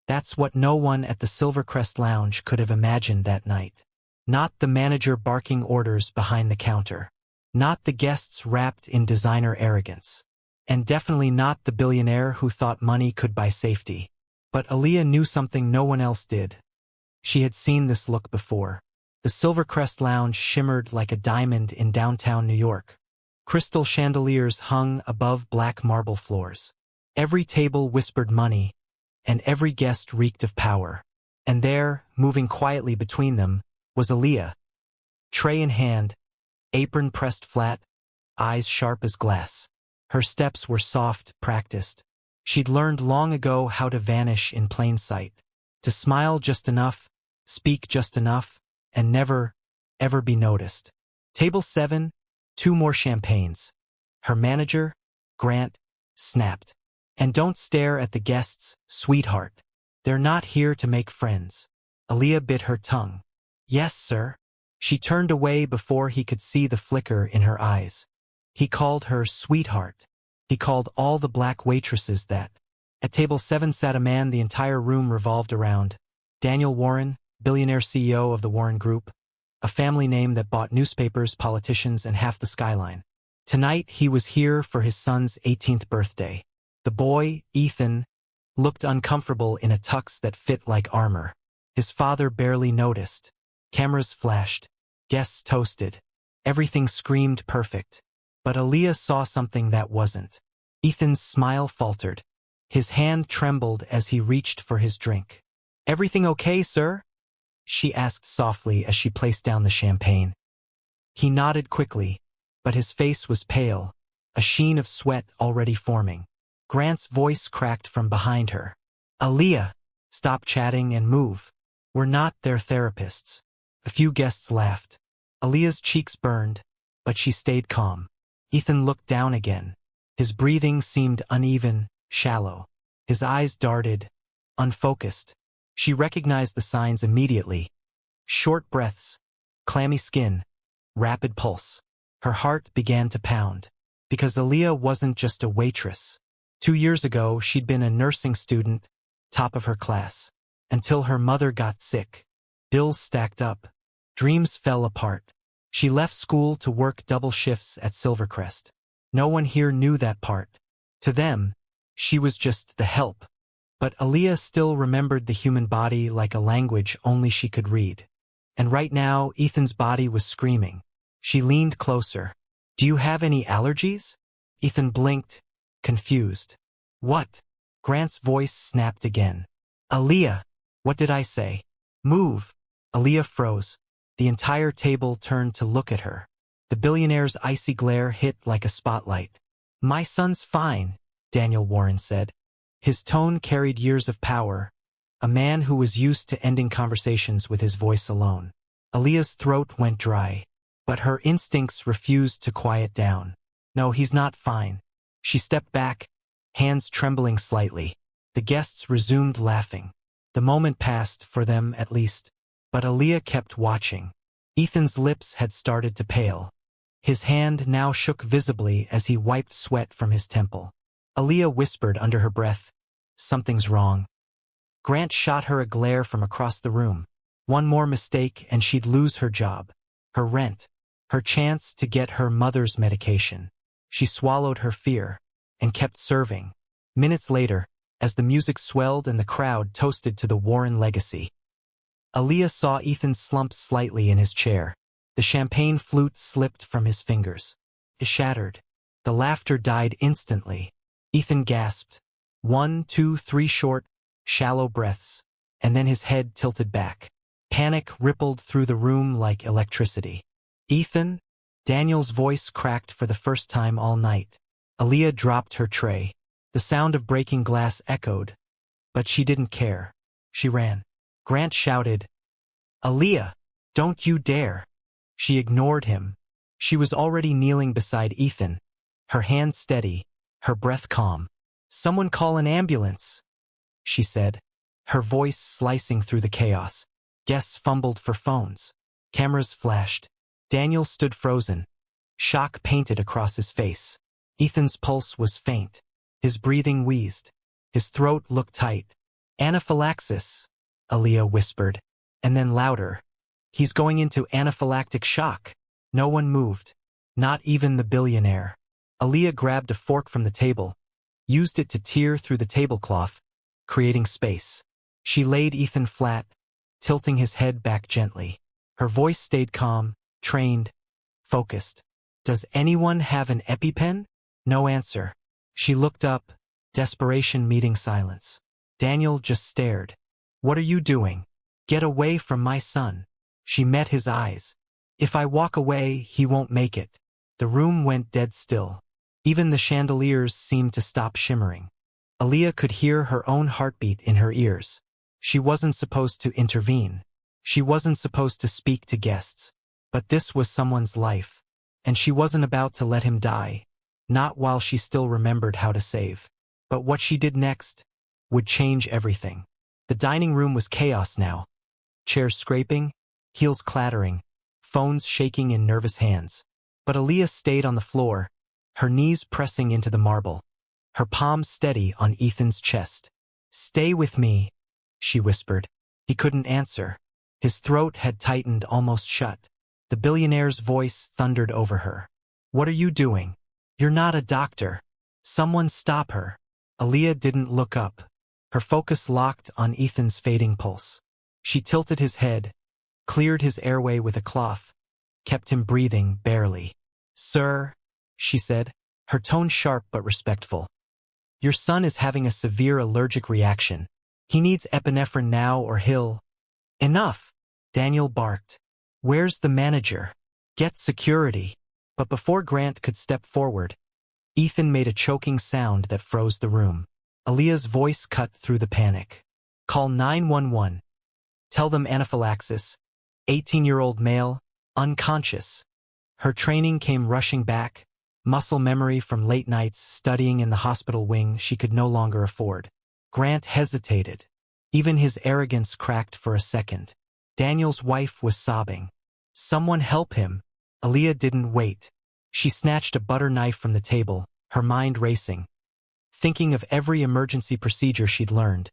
That's what no one at the Silvercrest Lounge could have imagined that night. Not the manager barking orders behind the counter. Not the guests wrapped in designer arrogance. And definitely not the billionaire who thought money could buy safety. But Aaliyah knew something no one else did. She had seen this look before. The Silvercrest Lounge shimmered like a diamond in downtown New York. Crystal chandeliers hung above black marble floors. Every table whispered money, and every guest reeked of power. And there, moving quietly between them, was Aaliyah. Tray in hand, apron pressed flat, eyes sharp as glass. Her steps were soft, practiced. She'd learned long ago how to vanish in plain sight, to smile just enough, speak just enough, and never, ever be noticed. Table 7, 2 more champagnes. Her manager, Grant, snapped. And don't stare at the guests, sweetheart. They're not here to make friends. Aaliyah bit her tongue. Yes, sir. She turned away before he could see the flicker in her eyes. He called her sweetheart. He called all the black waitresses that. At table 7 sat a man the entire room revolved around. Daniel Warren, billionaire CEO of the Warren Group, a family name that bought newspapers, politicians, and half the skyline. Tonight he was here for his son's 18th birthday. The boy, Ethan, looked uncomfortable in a tux that fit like armor. His father barely noticed. Cameras flashed. Guests toasted. Everything screamed perfect. But Aaliyah saw something that wasn't. Ethan's smile faltered. His hand trembled as he reached for his drink. Everything okay, sir? She asked softly as she placed down the champagne. He nodded quickly, but his face was pale, a sheen of sweat already forming. Grant's voice cracked from behind her. Aaliyah, stop chatting and move. We're not their therapists. A few guests laughed. Aaliyah's cheeks burned, but she stayed calm. Ethan looked down again. His breathing seemed uneven, shallow. His eyes darted, unfocused. She recognized the signs immediately. Short breaths, clammy skin, rapid pulse. Her heart began to pound. Because Aaliyah wasn't just a waitress. 2 years ago, she'd been a nursing student, top of her class. Until her mother got sick. Bills stacked up. Dreams fell apart. She left school to work double shifts at Silvercrest. No one here knew that part. To them, she was just the help. But Aaliyah still remembered the human body like a language only she could read. And right now, Ethan's body was screaming. She leaned closer. Do you have any allergies? Ethan blinked, confused. What? Grant's voice snapped again. Aaliyah, what did I say? Move. Aaliyah froze. The entire table turned to look at her. The billionaire's icy glare hit like a spotlight. My son's fine, Daniel Warren said. His tone carried years of power, a man who was used to ending conversations with his voice alone. Aaliyah's throat went dry, but her instincts refused to quiet down. No, he's not fine. She stepped back, hands trembling slightly. The guests resumed laughing. The moment passed, for them at least, but Aaliyah kept watching. Ethan's lips had started to pale. His hand now shook visibly as he wiped sweat from his temple. Aaliyah whispered under her breath, something's wrong. Grant shot her a glare from across the room. One more mistake and she'd lose her job, her rent, her chance to get her mother's medication. She swallowed her fear and kept serving. Minutes later, as the music swelled and the crowd toasted to the Warren legacy, Aaliyah saw Ethan slump slightly in his chair. The champagne flute slipped from his fingers. It shattered. The laughter died instantly. Ethan gasped. 1, 2, 3 short, shallow breaths, and then his head tilted back. Panic rippled through the room like electricity. Ethan? Daniel's voice cracked for the first time all night. Aaliyah dropped her tray. The sound of breaking glass echoed, but she didn't care. She ran. Grant shouted, Aaliyah, don't you dare. She ignored him. She was already kneeling beside Ethan, her hands steady, her breath calm. Someone call an ambulance, she said, her voice slicing through the chaos. Guests fumbled for phones. Cameras flashed. Daniel stood frozen. Shock painted across his face. Ethan's pulse was faint. His breathing wheezed. His throat looked tight. Anaphylaxis, Aaliyah whispered, and then louder. He's going into anaphylactic shock. No one moved, not even the billionaire. Aaliyah grabbed a fork from the table, used it to tear through the tablecloth, creating space. She laid Ethan flat, tilting his head back gently. Her voice stayed calm, trained, focused. Does anyone have an EpiPen? No answer. She looked up, desperation meeting silence. Daniel just stared. What are you doing? Get away from my son. She met his eyes. If I walk away, he won't make it. The room went dead still. Even the chandeliers seemed to stop shimmering. Aaliyah could hear her own heartbeat in her ears. She wasn't supposed to intervene. She wasn't supposed to speak to guests. But this was someone's life. And she wasn't about to let him die. Not while she still remembered how to save. But what she did next would change everything. The dining room was chaos now. Chairs scraping, heels clattering, phones shaking in nervous hands. But Aaliyah stayed on the floor, her knees pressing into the marble, her palms steady on Ethan's chest. Stay with me, she whispered. He couldn't answer. His throat had tightened almost shut. The billionaire's voice thundered over her. What are you doing? You're not a doctor. Someone stop her. Aaliyah didn't look up. Her focus locked on Ethan's fading pulse. She tilted his head, cleared his airway with a cloth, kept him breathing barely. Sir, she said, her tone sharp but respectful. Your son is having a severe allergic reaction. He needs epinephrine now or he'll... Enough, Daniel barked. Where's the manager? Get security. But before Grant could step forward, Ethan made a choking sound that froze the room. Aaliyah's voice cut through the panic. Call 911. Tell them anaphylaxis. 18-year-old male, unconscious. Her training came rushing back, muscle memory from late nights studying in the hospital wing she could no longer afford. Grant hesitated. Even his arrogance cracked for a second. Daniel's wife was sobbing. Someone help him. Aaliyah didn't wait. She snatched a butter knife from the table, her mind racing, thinking of every emergency procedure she'd learned.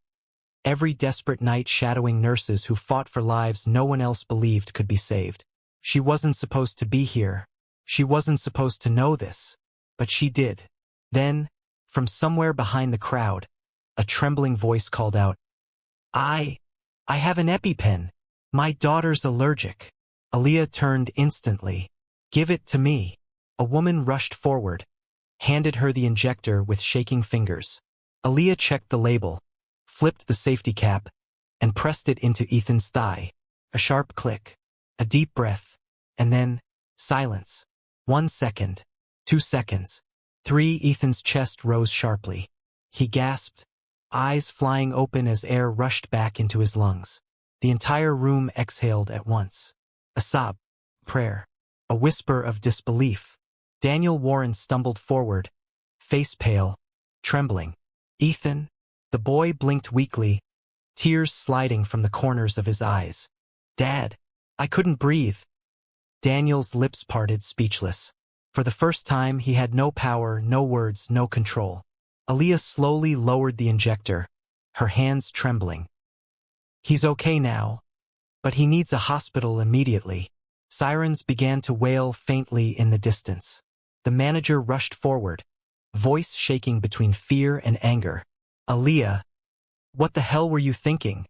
Every desperate night shadowing nurses who fought for lives no one else believed could be saved. She wasn't supposed to be here. She wasn't supposed to know this. But she did. Then, from somewhere behind the crowd, a trembling voice called out, I have an EpiPen. My daughter's allergic. Aaliyah turned instantly. Give it to me. A woman rushed forward, handed her the injector with shaking fingers. Aaliyah checked the label, flipped the safety cap, and pressed it into Ethan's thigh. A sharp click, a deep breath, and then silence. 1 second, 2 seconds, 3. Ethan's chest rose sharply. He gasped, eyes flying open as air rushed back into his lungs. The entire room exhaled at once. A sob, prayer, a whisper of disbelief. Daniel Warren stumbled forward, face pale, trembling. Ethan? The boy blinked weakly, tears sliding from the corners of his eyes. Dad, I couldn't breathe. Daniel's lips parted, speechless. For the first time, he had no power, no words, no control. Aaliyah slowly lowered the injector, her hands trembling. He's okay now, but he needs a hospital immediately. Sirens began to wail faintly in the distance. The manager rushed forward, voice shaking between fear and anger. Aaliyah, what the hell were you thinking?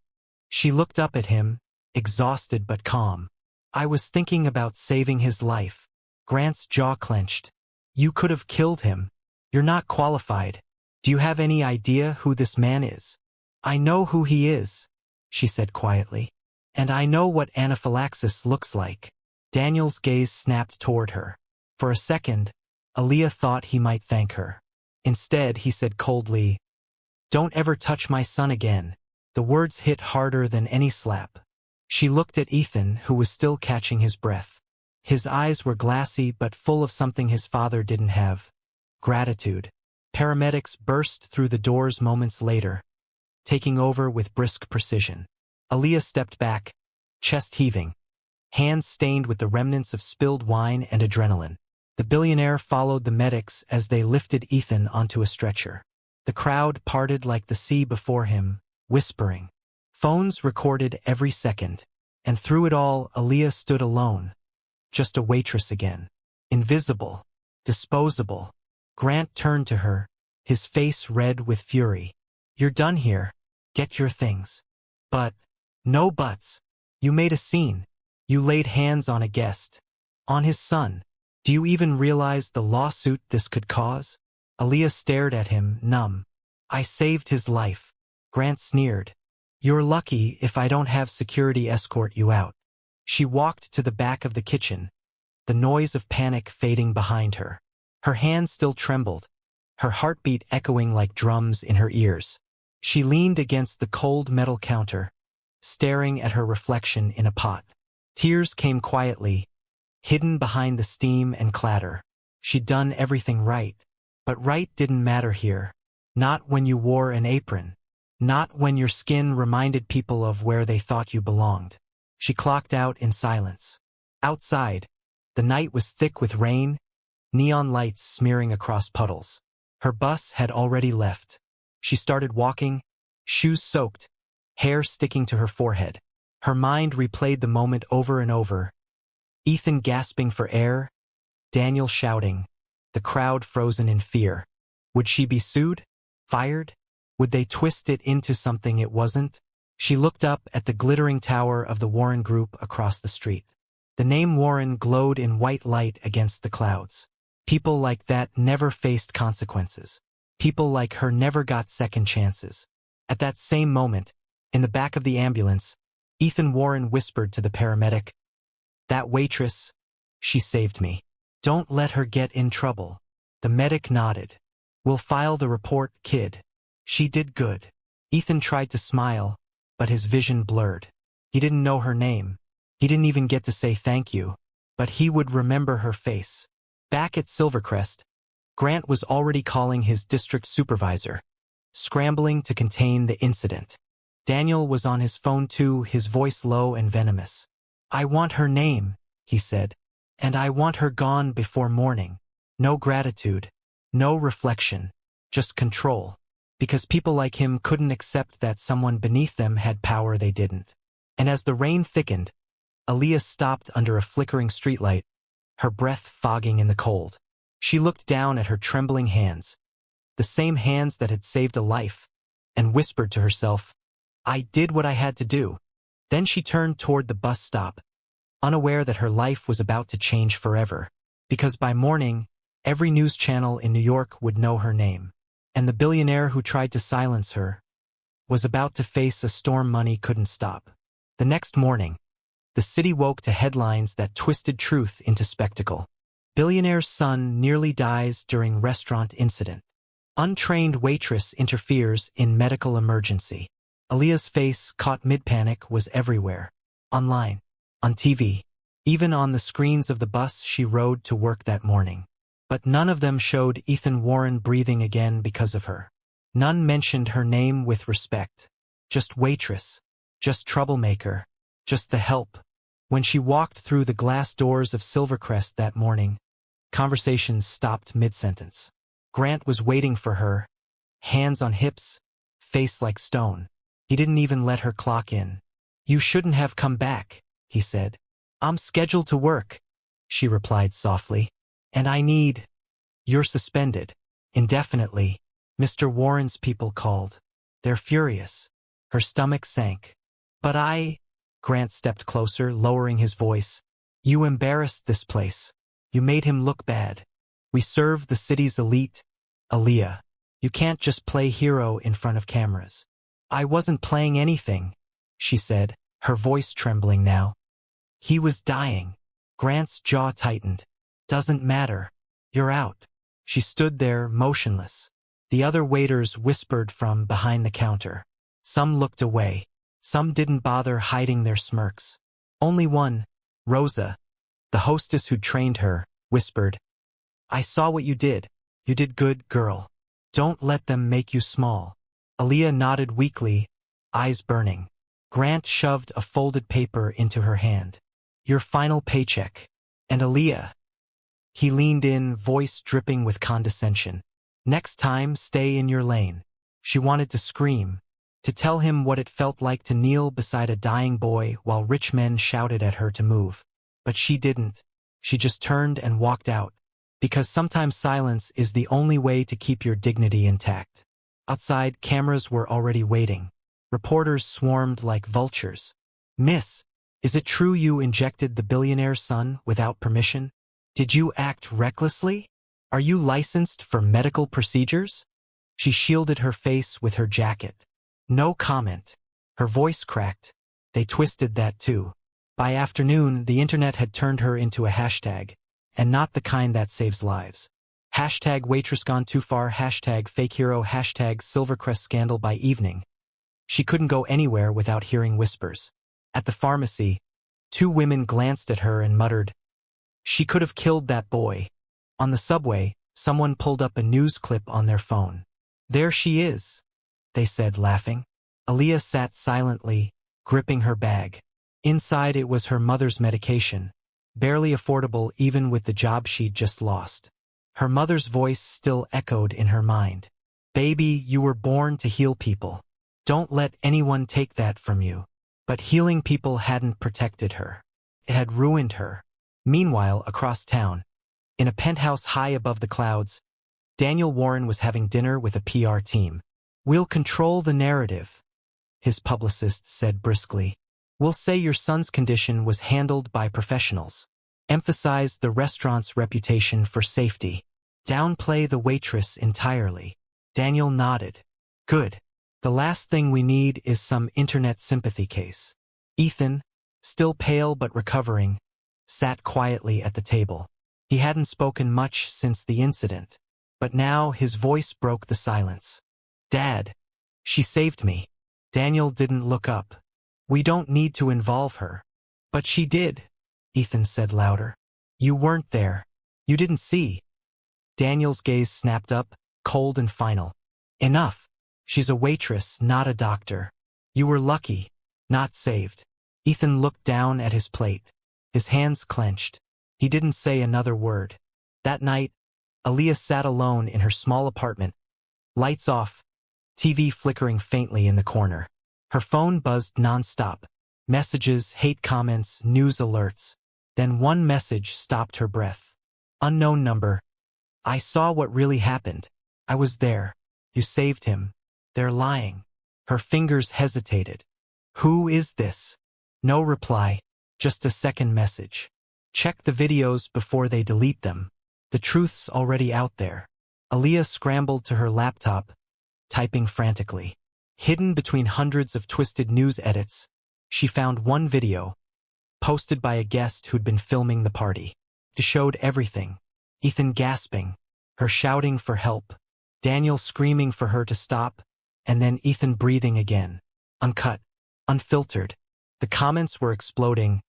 She looked up at him, exhausted but calm. I was thinking about saving his life. Grant's jaw clenched. You could have killed him. You're not qualified. Do you have any idea who this man is? I know who he is, she said quietly. And I know what anaphylaxis looks like. Daniel's gaze snapped toward her. For a second, Aaliyah thought he might thank her. Instead, he said coldly, Don't ever touch my son again. The words hit harder than any slap. She looked at Ethan, who was still catching his breath. His eyes were glassy but full of something his father didn't have. Gratitude. Paramedics burst through the doors moments later, taking over with brisk precision. Aaliyah stepped back, chest heaving, hands stained with the remnants of spilled wine and adrenaline. The billionaire followed the medics as they lifted Ethan onto a stretcher. The crowd parted like the sea before him, whispering. Phones recorded every second. And through it all, Aaliyah stood alone. Just a waitress again. Invisible. Disposable. Grant turned to her, his face red with fury. You're done here. Get your things. But, no buts. You made a scene. You laid hands on a guest. On his son. Do you even realize the lawsuit this could cause? Aaliyah stared at him, numb. I saved his life. Grant sneered. You're lucky if I don't have security escort you out. She walked to the back of the kitchen, the noise of panic fading behind her. Her hands still trembled, her heartbeat echoing like drums in her ears. She leaned against the cold metal counter, staring at her reflection in a pot. Tears came quietly, hidden behind the steam and clatter. She'd done everything right. But right didn't matter here. Not when you wore an apron. Not when your skin reminded people of where they thought you belonged. She clocked out in silence. Outside, the night was thick with rain, neon lights smearing across puddles. Her bus had already left. She started walking, shoes soaked, hair sticking to her forehead. Her mind replayed the moment over and over. Ethan gasping for air, Daniel shouting, the crowd frozen in fear. Would she be sued? Fired? Would they twist it into something it wasn't? She looked up at the glittering tower of the Warren Group across the street. The name Warren glowed in white light against the clouds. People like that never faced consequences. People like her never got second chances. At that same moment, in the back of the ambulance, Ethan Warren whispered to the paramedic, "That waitress, she saved me. Don't let her get in trouble." The medic nodded. "We'll file the report, kid. She did good." Ethan tried to smile, but his vision blurred. He didn't know her name. He didn't even get to say thank you, but he would remember her face. Back at Silvercrest, Grant was already calling his district supervisor, scrambling to contain the incident. Daniel was on his phone too, his voice low and venomous. "I want her name," he said, "and I want her gone before morning. No gratitude, no reflection, just control." Because people like him couldn't accept that someone beneath them had power they didn't. And as the rain thickened, Aaliyah stopped under a flickering streetlight, her breath fogging in the cold. She looked down at her trembling hands, the same hands that had saved a life, and whispered to herself, "I did what I had to do." Then she turned toward the bus stop, unaware that her life was about to change forever. Because by morning, every news channel in New York would know her name. And the billionaire who tried to silence her was about to face a storm money couldn't stop. The next morning, the city woke to headlines that twisted truth into spectacle. Billionaire's son nearly dies during restaurant incident. Untrained waitress interferes in medical emergency. Aaliyah's face, caught mid-panic, was everywhere. Online, on TV, even on the screens of the bus she rode to work that morning. But none of them showed Ethan Warren breathing again because of her. None mentioned her name with respect. Just waitress. Just troublemaker. Just the help. When she walked through the glass doors of Silvercrest that morning, conversations stopped mid-sentence. Grant was waiting for her, hands on hips, face like stone. He didn't even let her clock in. "You shouldn't have come back," he said. "I'm scheduled to work," she replied softly. "And you're suspended. Indefinitely." Mr. Warren's people called. "They're furious." Her stomach sank. "But Grant stepped closer, lowering his voice. "You embarrassed this place. You made him look bad. We serve the city's elite. Aaliyah, you can't just play hero in front of cameras." "I wasn't playing anything," she said, her voice trembling now. "He was dying." Grant's jaw tightened. "Doesn't matter. You're out." She stood there, motionless. The other waiters whispered from behind the counter. Some looked away. Some didn't bother hiding their smirks. Only one, Rosa, the hostess who trained her, whispered, "I saw what you did. You did good, girl. Don't let them make you small." Aaliyah nodded weakly, eyes burning. Grant shoved a folded paper into her hand. "Your final paycheck." "And Aaliyah." He leaned in, voice dripping with condescension. "Next time, stay in your lane." She wanted to scream, to tell him what it felt like to kneel beside a dying boy while rich men shouted at her to move. But she didn't. She just turned and walked out, because sometimes silence is the only way to keep your dignity intact. Outside, cameras were already waiting. Reporters swarmed like vultures. "Miss, is it true you injected the billionaire's son without permission? Did you act recklessly? Are you licensed for medical procedures?" She shielded her face with her jacket. No comment. Her voice cracked. They twisted that too. By afternoon, the internet had turned her into a hashtag, and not the kind that saves lives. Hashtag Waitress gone too far, hashtag fake hero, hashtag Silvercrest scandal. By evening, she couldn't go anywhere without hearing whispers. At the pharmacy, two women glanced at her and muttered, "She could have killed that boy." On the subway, someone pulled up a news clip on their phone. "There she is," they said, laughing. Aaliyah sat silently, gripping her bag. Inside it was her mother's medication, barely affordable even with the job she'd just lost. Her mother's voice still echoed in her mind. "Baby, you were born to heal people. Don't let anyone take that from you." But healing people hadn't protected her. It had ruined her. Meanwhile, across town, in a penthouse high above the clouds, Daniel Warren was having dinner with a PR team. "We'll control the narrative," his publicist said briskly. "We'll say your son's condition was handled by professionals. Emphasize the restaurant's reputation for safety. Downplay the waitress entirely." Daniel nodded. "Good. The last thing we need is some internet sympathy case." Ethan, still pale but recovering, sat quietly at the table. He hadn't spoken much since the incident, but now his voice broke the silence. "Dad, she saved me." Daniel didn't look up. "We don't need to involve her." "But she did," Ethan said louder. "You weren't there. You didn't see." Daniel's gaze snapped up, cold and final. "Enough. She's a waitress, not a doctor. You were lucky, not saved." Ethan looked down at his plate. His hands clenched. He didn't say another word. That night, Aaliyah sat alone in her small apartment. Lights off, TV flickering faintly in the corner. Her phone buzzed nonstop. Messages, hate comments, news alerts. Then one message stopped her breath. Unknown number. "I saw what really happened. I was there. You saved him. They're lying." Her fingers hesitated. "Who is this?" No reply. Just a second message. "Check the videos before they delete them. The truth's already out there." Aaliyah scrambled to her laptop, typing frantically. Hidden between hundreds of twisted news edits, she found one video, posted by a guest who'd been filming the party. It showed everything. Ethan gasping, her shouting for help, Daniel screaming for her to stop, and then Ethan breathing again. Uncut, unfiltered. The comments were exploding.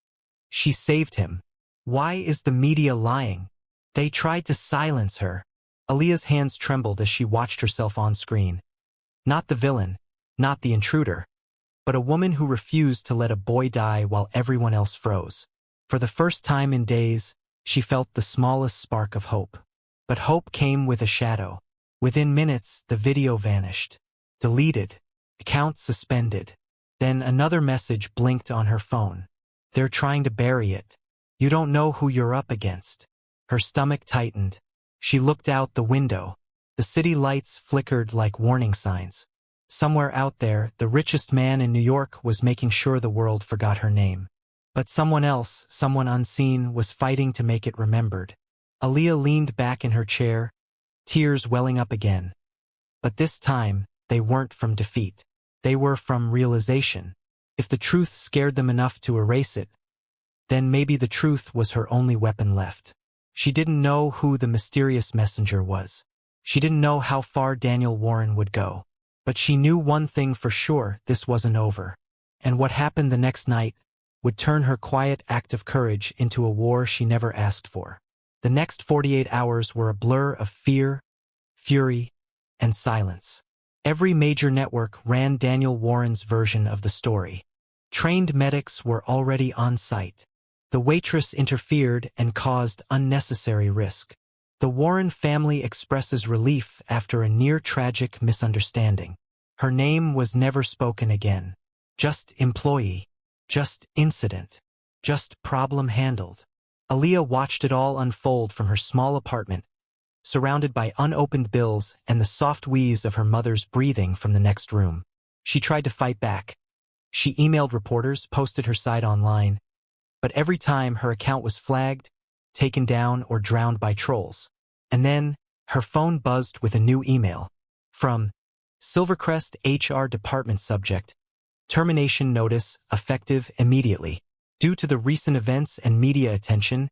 "She saved him. Why is the media lying? They tried to silence her." Aaliyah's hands trembled as she watched herself on screen. Not the villain, not the intruder, but a woman who refused to let a boy die while everyone else froze. For the first time in days, she felt the smallest spark of hope. But hope came with a shadow. Within minutes, the video vanished. Deleted. Account suspended. Then another message blinked on her phone. "They're trying to bury it. You don't know who you're up against." Her stomach tightened. She looked out the window. The city lights flickered like warning signs. Somewhere out there, the richest man in New York was making sure the world forgot her name. But someone else, someone unseen, was fighting to make it remembered. Aaliyah leaned back in her chair, tears welling up again. But this time, they weren't from defeat. They were from realization. If the truth scared them enough to erase it, then maybe the truth was her only weapon left. She didn't know who the mysterious messenger was. She didn't know how far Daniel Warren would go. But she knew one thing for sure: this wasn't over. And what happened the next night would turn her quiet act of courage into a war she never asked for. The next 48 hours were a blur of fear, fury, and silence. Every major network ran Daniel Warren's version of the story. Trained medics were already on site. The waitress interfered and caused unnecessary risk. The Warren family expresses relief after a near-tragic misunderstanding. Her name was never spoken again. Just employee. Just incident. Just problem handled. Aaliyah watched it all unfold from her small apartment, surrounded by unopened bills and the soft wheeze of her mother's breathing from the next room. She tried to fight back. She emailed reporters, posted her side online, but every time her account was flagged, taken down, or drowned by trolls. And then, her phone buzzed with a new email. From Silvercrest HR Department subject. Termination notice, effective immediately. Due to the recent events and media attention,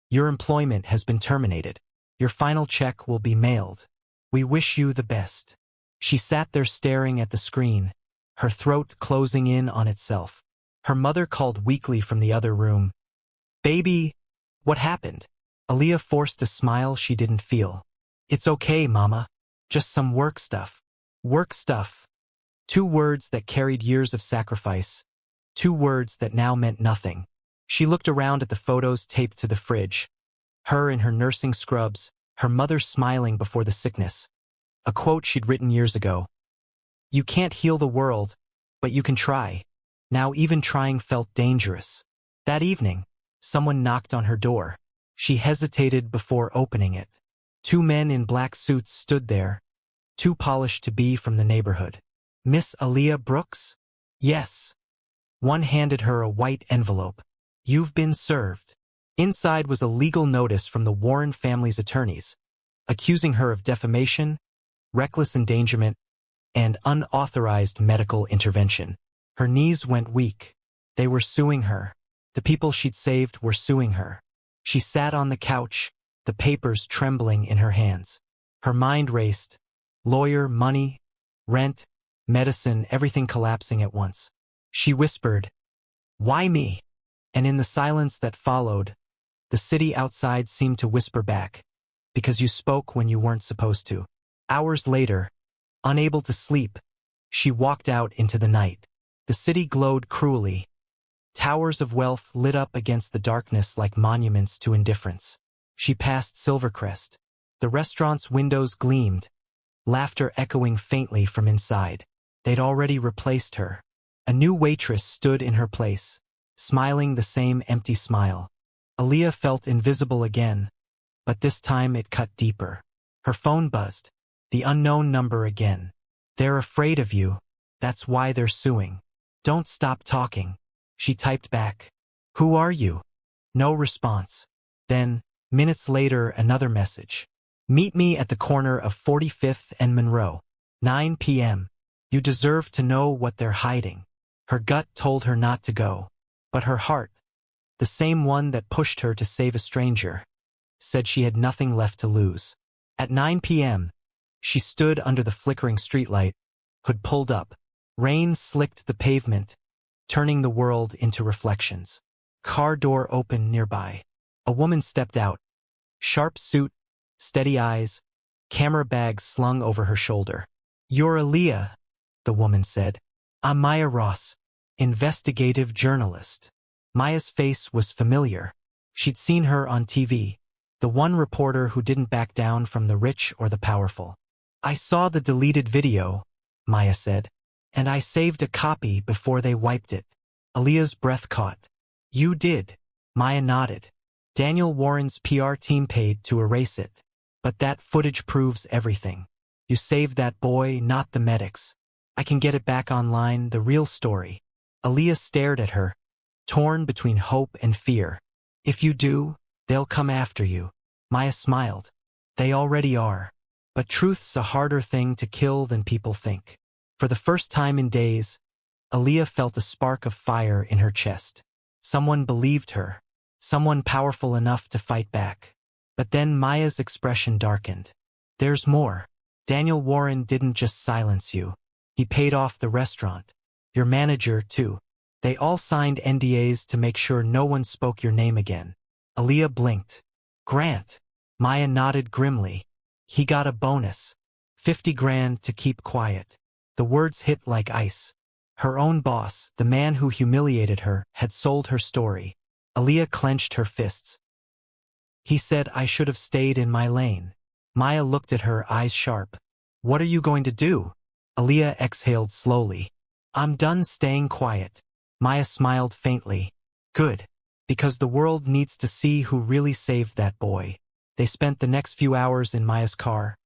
your employment has been terminated. Your final check will be mailed. We wish you the best. She sat there staring at the screen, her throat closing in on itself. Her mother called weakly from the other room. Baby, what happened? Aaliyah forced a smile she didn't feel. It's okay, Mama. Just some work stuff. Work stuff. 2 words that carried years of sacrifice. 2 words that now meant nothing. She looked around at the photos taped to the fridge. Her in her nursing scrubs, her mother smiling before the sickness. A quote she'd written years ago. You can't heal the world, but you can try. Now even trying felt dangerous. That evening, someone knocked on her door. She hesitated before opening it. 2 men in black suits stood there, too polished to be from the neighborhood. Miss Aaliyah Brooks? Yes. One handed her a white envelope. You've been served. Inside was a legal notice from the Warren family's attorneys, accusing her of defamation, reckless endangerment, and unauthorized medical intervention. Her knees went weak. They were suing her. The people she'd saved were suing her. She sat on the couch, the papers trembling in her hands. Her mind raced. Lawyer, money, rent, medicine, everything collapsing at once. She whispered, "Why me?" And in the silence that followed, the city outside seemed to whisper back, "Because you spoke when you weren't supposed to." Hours later, unable to sleep, she walked out into the night. The city glowed cruelly. Towers of wealth lit up against the darkness like monuments to indifference. She passed Silvercrest. The restaurant's windows gleamed, laughter echoing faintly from inside. They'd already replaced her. A new waitress stood in her place, smiling the same empty smile. Aaliyah felt invisible again, but this time it cut deeper. Her phone buzzed. The unknown number again. They're afraid of you. That's why they're suing. Don't stop talking. She typed back. Who are you? No response. Then, minutes later, another message. Meet me at the corner of 45th and Monroe. 9 p.m. You deserve to know what they're hiding. Her gut told her not to go. But her heart, the same one that pushed her to save a stranger, said she had nothing left to lose. At 9 p.m., she stood under the flickering streetlight, hood pulled up. Rain slicked the pavement, turning the world into reflections. Car door opened nearby. A woman stepped out. Sharp suit, steady eyes, camera bag slung over her shoulder. You're Aaliyah, the woman said. I'm Maya Ross, investigative journalist. Maya's face was familiar. She'd seen her on TV, the one reporter who didn't back down from the rich or the powerful. I saw the deleted video, Maya said, and I saved a copy before they wiped it. Aaliyah's breath caught. You did, Maya nodded. Daniel Warren's PR team paid to erase it. But that footage proves everything. You saved that boy, not the medics. I can get it back online, the real story. Aaliyah stared at her, torn between hope and fear. If you do, they'll come after you. Maya smiled. They already are. But truth's a harder thing to kill than people think. For the first time in days, Aaliyah felt a spark of fire in her chest. Someone believed her. Someone powerful enough to fight back. But then Maya's expression darkened. There's more. Daniel Warren didn't just silence you. He paid off the restaurant. Your manager, too. They all signed NDAs to make sure no one spoke your name again. Aaliyah blinked. Grant. Maya nodded grimly. He got a bonus. 50 grand to keep quiet. The words hit like ice. Her own boss, the man who humiliated her, had sold her story. Aaliyah clenched her fists. He said I should have stayed in my lane. Maya looked at her, eyes sharp. What are you going to do? Aaliyah exhaled slowly. I'm done staying quiet. Maya smiled faintly. Good. Because the world needs to see who really saved that boy. They spent the next few hours in Maya's car,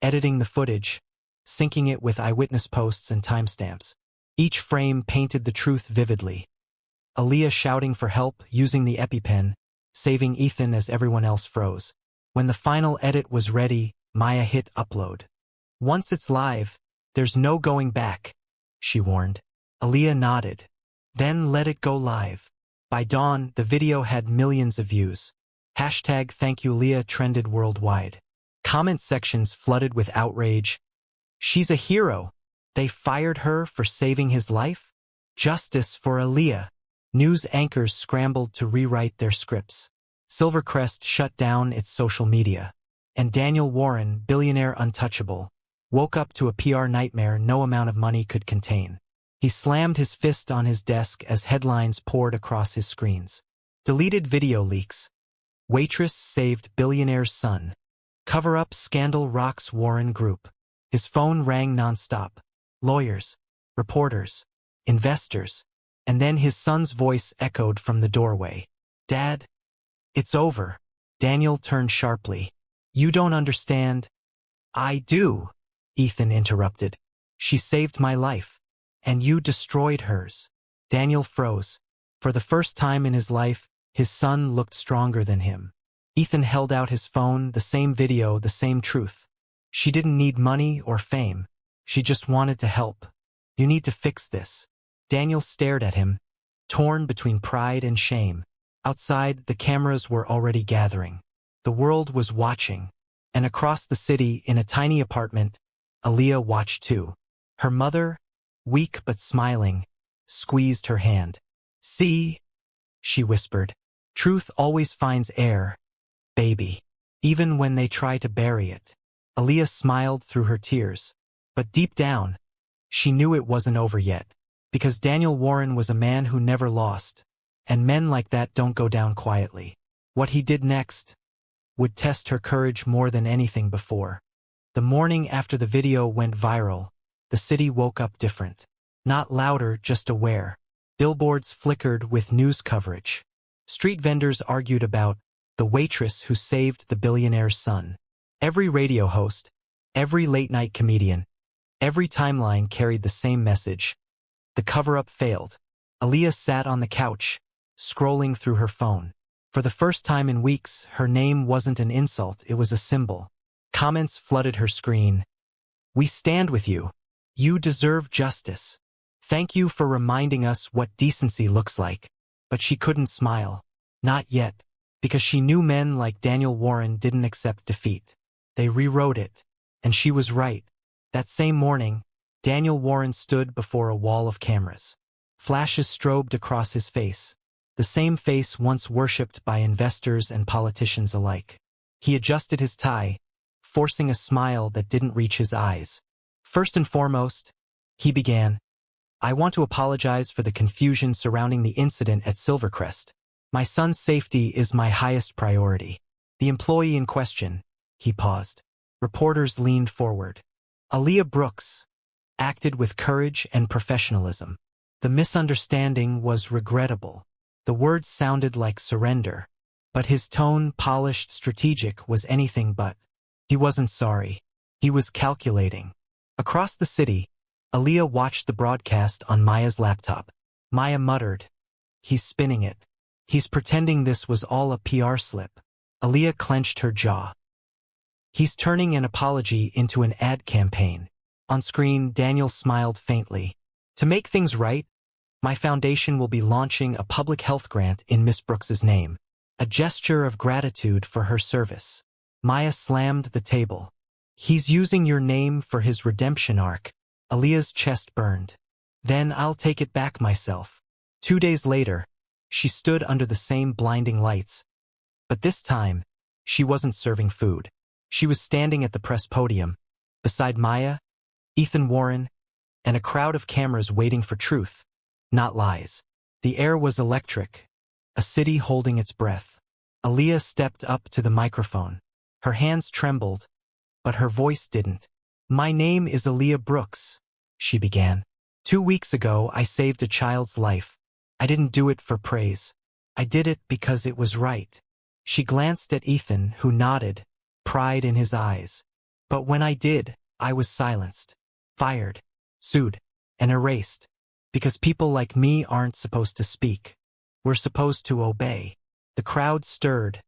editing the footage, syncing it with eyewitness posts and timestamps. Each frame painted the truth vividly. Aaliyah shouting for help, using the EpiPen, saving Ethan as everyone else froze. When the final edit was ready, Maya hit upload. Once it's live, there's no going back, she warned. Aaliyah nodded. Then let it go live. By dawn, the video had millions of views. Hashtag Thank You Aaliyah trended worldwide. Comment sections flooded with outrage. She's a hero. They fired her for saving his life? Justice for Aaliyah. News anchors scrambled to rewrite their scripts. Silvercrest shut down its social media. And Daniel Warren, billionaire untouchable, woke up to a PR nightmare no amount of money could contain. He slammed his fist on his desk as headlines poured across his screens. Deleted video leaks. Waitress saved billionaire's son. Cover-up scandal rocks Warren Group. His phone rang nonstop. Lawyers, reporters, investors. And then his son's voice echoed from the doorway. Dad? It's over. Daniel turned sharply. You don't understand. I do, Ethan interrupted. She saved my life. And you destroyed hers. Daniel froze. For the first time in his life, his son looked stronger than him. Ethan held out his phone, the same video, the same truth. She didn't need money or fame. She just wanted to help. You need to fix this. Daniel stared at him, torn between pride and shame. Outside, the cameras were already gathering. The world was watching. And across the city, in a tiny apartment, Aaliyah watched too. Her mother, weak but smiling, squeezed her hand. See? She whispered. Truth always finds air, baby. Even when they try to bury it. Aaliyah smiled through her tears. But deep down, she knew it wasn't over yet. Because Daniel Warren was a man who never lost. And men like that don't go down quietly. What he did next would test her courage more than anything before. The morning after the video went viral, the city woke up different. Not louder, just aware. Billboards flickered with news coverage. Street vendors argued about the waitress who saved the billionaire's son. Every radio host, every late-night comedian, every timeline carried the same message. The cover-up failed. Aaliyah sat on the couch, scrolling through her phone. For the first time in weeks, her name wasn't an insult, it was a symbol. Comments flooded her screen. We stand with you. You deserve justice. Thank you for reminding us what decency looks like. But she couldn't smile. Not yet. Because she knew men like Daniel Warren didn't accept defeat. They rewrote it. And she was right. That same morning, Daniel Warren stood before a wall of cameras. Flashes strobed across his face. The same face once worshipped by investors and politicians alike. He adjusted his tie, forcing a smile that didn't reach his eyes. First and foremost, he began, I want to apologize for the confusion surrounding the incident at Silvercrest. My son's safety is my highest priority. The employee in question, he paused. Reporters leaned forward. Aaliyah Brooks acted with courage and professionalism. The misunderstanding was regrettable. The words sounded like surrender, but his tone, polished, strategic, was anything but. He wasn't sorry. He was calculating. Across the city, Aaliyah watched the broadcast on Maya's laptop. Maya muttered, He's spinning it. He's pretending this was all a PR slip. Aaliyah clenched her jaw. He's turning an apology into an ad campaign. On screen, Daniel smiled faintly. To make things right, my foundation will be launching a public health grant in Miss Brooks's name, a gesture of gratitude for her service. Maya slammed the table. He's using your name for his redemption arc. Aaliyah's chest burned. Then I'll take it back myself. 2 days later, she stood under the same blinding lights. But this time, she wasn't serving food. She was standing at the press podium, beside Maya, Ethan Warren, and a crowd of cameras waiting for truth, not lies. The air was electric, a city holding its breath. Aaliyah stepped up to the microphone. Her hands trembled, but her voice didn't. My name is Aaliyah Brooks. she began. 2 weeks ago, I saved a child's life. I didn't do it for praise. I did it because it was right. She glanced at Ethan, who nodded, pride in his eyes. But when I did, I was silenced, fired, sued, and erased. Because people like me aren't supposed to speak. We're supposed to obey. The crowd stirred,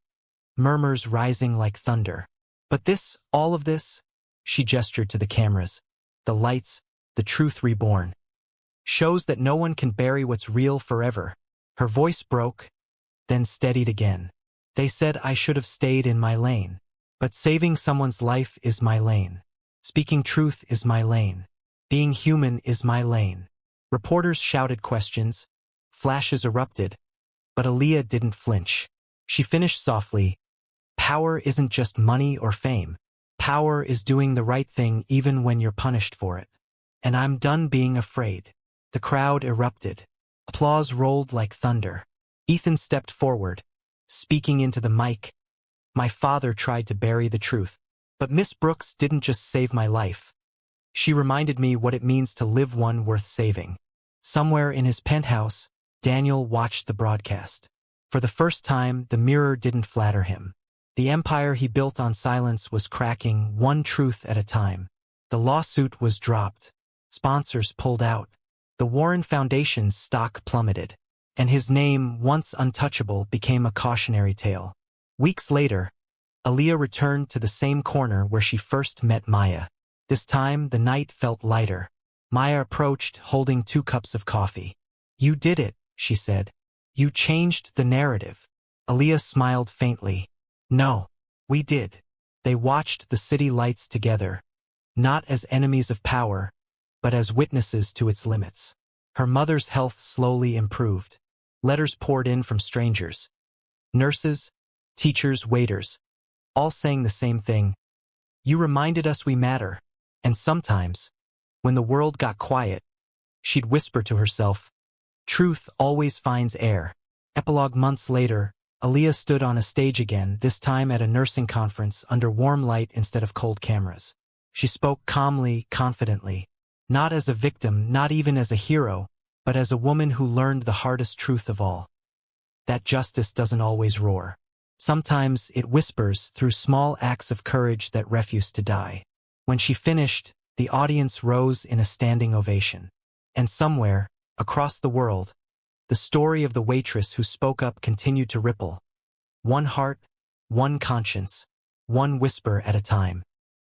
murmurs rising like thunder. But this, all of this, she gestured to the cameras, the lights, the truth reborn, shows that no one can bury what's real forever. Her voice broke, then steadied again. They said I should have stayed in my lane. But saving someone's life is my lane. Speaking truth is my lane. Being human is my lane. Reporters shouted questions. Flashes erupted. But Aaliyah didn't flinch. She finished softly. Power isn't just money or fame. Power is doing the right thing even when you're punished for it. And I'm done being afraid. The crowd erupted. Applause rolled like thunder. Ethan stepped forward, speaking into the mic. My father tried to bury the truth. But Miss Brooks didn't just save my life. She reminded me what it means to live one worth saving. Somewhere in his penthouse, Daniel watched the broadcast. For the first time, the mirror didn't flatter him. The empire he built on silence was cracking, one truth at a time. The lawsuit was dropped. Sponsors pulled out. The Warren Foundation's stock plummeted. And his name, once untouchable, became a cautionary tale. Weeks later, Aaliyah returned to the same corner where she first met Maya. This time, the night felt lighter. Maya approached, holding 2 cups of coffee. You did it, she said. You changed the narrative. Aaliyah smiled faintly. No, we did. They watched the city lights together, not as enemies of power, but as witnesses to its limits. Her mother's health slowly improved. Letters poured in from strangers. Nurses, teachers, waiters, all saying the same thing. You reminded us we matter. And sometimes, when the world got quiet, she'd whisper to herself, truth always finds air. Epilogue. Months later, Aaliyah stood on a stage again, this time at a nursing conference under warm light instead of cold cameras. She spoke calmly, confidently, not as a victim, not even as a hero, but as a woman who learned the hardest truth of all. That justice doesn't always roar. Sometimes it whispers through small acts of courage that refuse to die. When she finished, the audience rose in a standing ovation. And somewhere, across the world, the story of the waitress who spoke up continued to ripple. One heart, one conscience, one whisper at a time.